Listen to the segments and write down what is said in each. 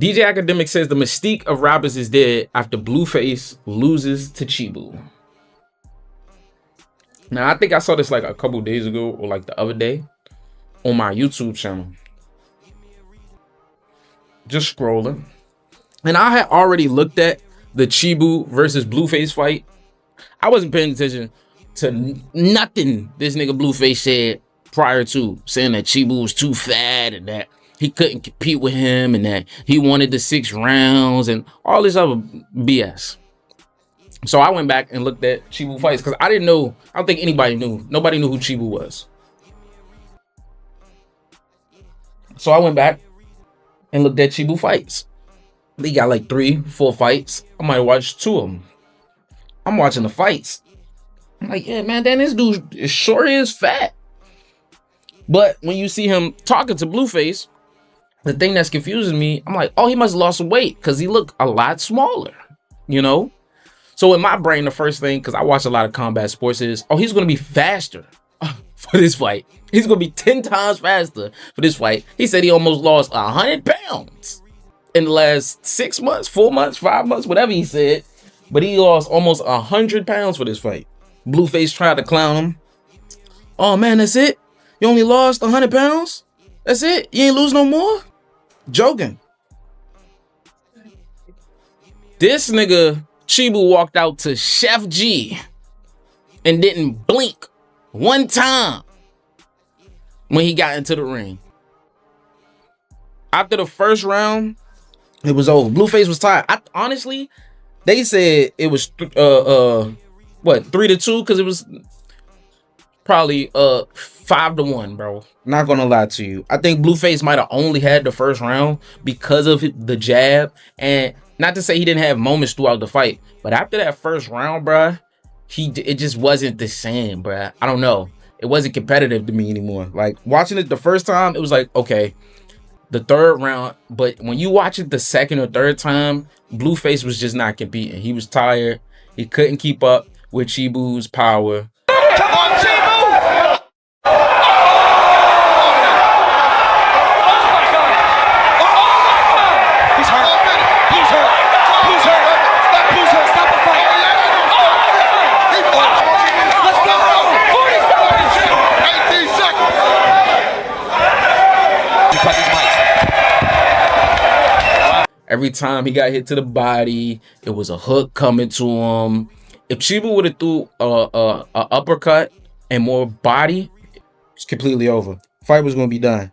DJ Academic says the mystique of rappers is dead after Blueface loses to Chibu. Now, I think I saw this like a couple days ago or like the other day on my YouTube channel. Just scrolling. And I had already looked at the Chibu versus Blueface fight. I wasn't paying attention to nothing this nigga Blueface said prior to, saying that Chibu was too fat and that he couldn't compete with him and that he wanted the 6 rounds and all this other BS. So I went back and looked at Chibu fights because I didn't know. I don't think anybody knew. Nobody knew who Chibu was. So I went back and looked at Chibu fights. They got like 3-4 fights. I might watch 2 of them. I'm watching the fights. I'm like, yeah, man, damn, this dude sure is fat. But when you see him talking to Blueface, the thing that's confusing me, I'm like, oh, he must have lost some weight because he looked a lot smaller, you know? So in my brain, the first thing, because I watch a lot of combat sports, is, oh, he's going to be faster for this fight. He's going to be 10 times faster for this fight. He said he almost lost 100 pounds in the last 6 months, 4 months, 5 months, whatever he said. But he lost almost 100 pounds for this fight. Blueface tried to clown him. Oh, man, that's it? You only lost 100 pounds? That's it? You ain't lose no more? Joking. This nigga Chibu walked out to Chef G and didn't blink one time when he got into the ring. After the first round, it was over. Blueface was tired. Honestly, they said it was 3-2 because it was probably 5-1, bro. Not gonna lie to you. I think Blueface might have only had the first round because of the jab, and not to say he didn't have moments throughout the fight, but after that first round, bro, it just wasn't the same, bro. I don't know. It wasn't competitive to me anymore. Like watching it the first time, it was like, okay, the third round, but when you watch it the second or third time, Blueface was just not competing. He was tired. He couldn't keep up with Chibu's power. Come on, Chibu! He's hurt. He's hurt. He's hurt. He's hurt. Stop the fight. Let's go. 40 seconds. 18 seconds. You cut these mics. Every time he got hit to the body, it was a hook coming to him. If Chibu would have threw a uppercut and more body, it's completely over. Fight was going to be done.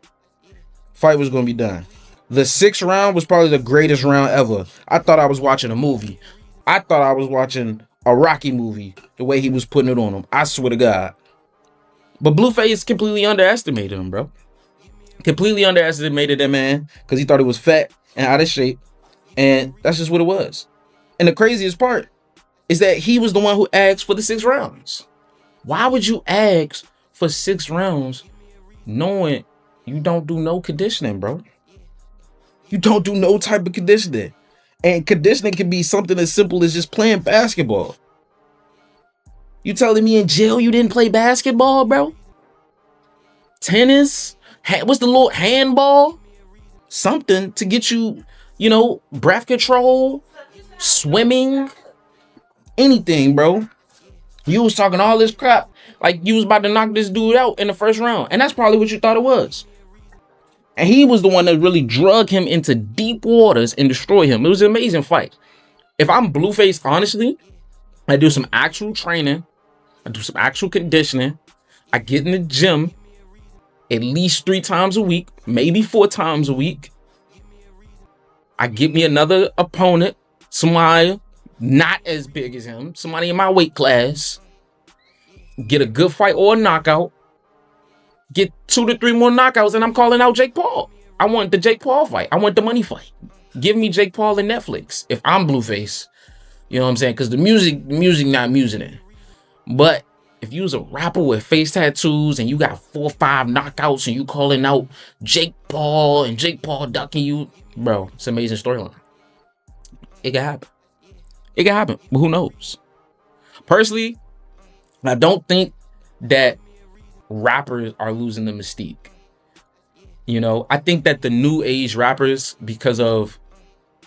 Fight was going to be done. The 6th round was probably the greatest round ever. I thought I was watching a movie. I thought I was watching a Rocky movie, the way he was putting it on him. I swear to God. But Blueface completely underestimated him, bro. Completely underestimated that man because he thought he was fat and out of shape. And that's just what it was. And the craziest part is that he was the one who asked for the 6 rounds. Why would you ask for 6 rounds knowing you don't do no conditioning, bro? You don't do no type of conditioning. And conditioning can be something as simple as just playing basketball. You telling me in jail you didn't play basketball, bro? Tennis? What's the little handball? Something to get you, you know, breath control, swimming, anything, bro. You was talking all this crap like you was about to knock this dude out in the first round. And that's probably what you thought it was. And he was the one that really drug him into deep waters and destroyed him. It was an amazing fight. If I'm Blueface, honestly, I do some actual training. I do some actual conditioning. I get in the gym at least 3 times a week, maybe 4 times a week. I get me another opponent, somebody not as big as him, somebody in my weight class. Get a good fight or a knockout. Get 2 to 3 more knockouts, and I'm calling out Jake Paul. I want the Jake Paul fight. I want the money fight. Give me Jake Paul and Netflix if I'm Blueface. You know what I'm saying? Because the music not musing it. But if you was a rapper with face tattoos and you got 4 or 5 knockouts and you calling out Jake Paul and Jake Paul ducking you, bro, it's an amazing storyline. It can happen. It can happen, but who knows? Personally, I don't think that rappers are losing the mystique. You know, I think that the new age rappers, because of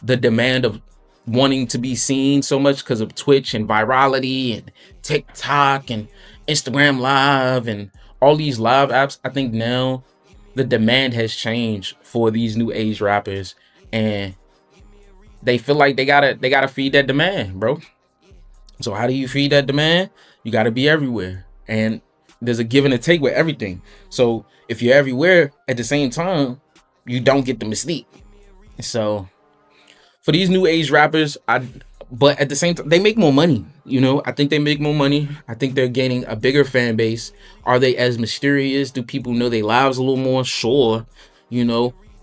the demand of wanting to be seen so much because of Twitch and virality and TikTok and Instagram Live and all these live apps. I think now the demand has changed for these new age rappers, and they feel like they gotta feed that demand, bro. So how do you feed that demand? You gotta be everywhere, and there's a give and a take with everything. So if you're everywhere at the same time, you don't get the mystique. So for these new age rappers, but at the same time they make more money. I think they make more money. I think they're gaining a bigger fan base. Are they as mysterious? Do people know their lives a little more? Sure,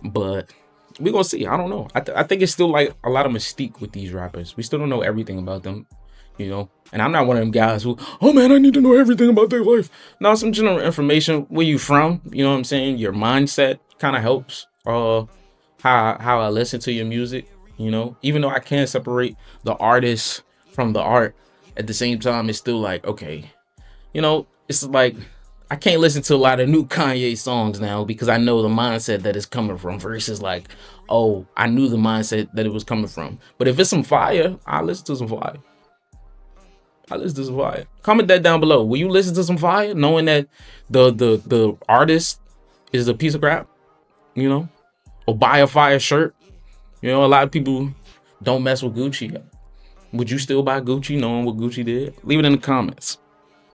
but we're gonna see. I don't know. I think it's still like a lot of mystique with these rappers. We still don't know everything about them. And I'm not one of them guys who, oh man, I need to know everything about their life. Now, some general information. Where you from? You know what I'm saying? Your mindset kind of helps. How I listen to your music. Even though I can't separate the artist from the art, at the same time, it's still like, okay, it's like I can't listen to a lot of new Kanye songs now because I know the mindset that it's coming from versus like, oh, I knew the mindset that it was coming from. But if it's some fire, I listen to some fire. Comment that down below. Will you listen to some fire knowing that the artist is a piece of crap? Or buy a fire shirt? A lot of people don't mess with Gucci. Would you still buy Gucci knowing what Gucci did? Leave it in the comments.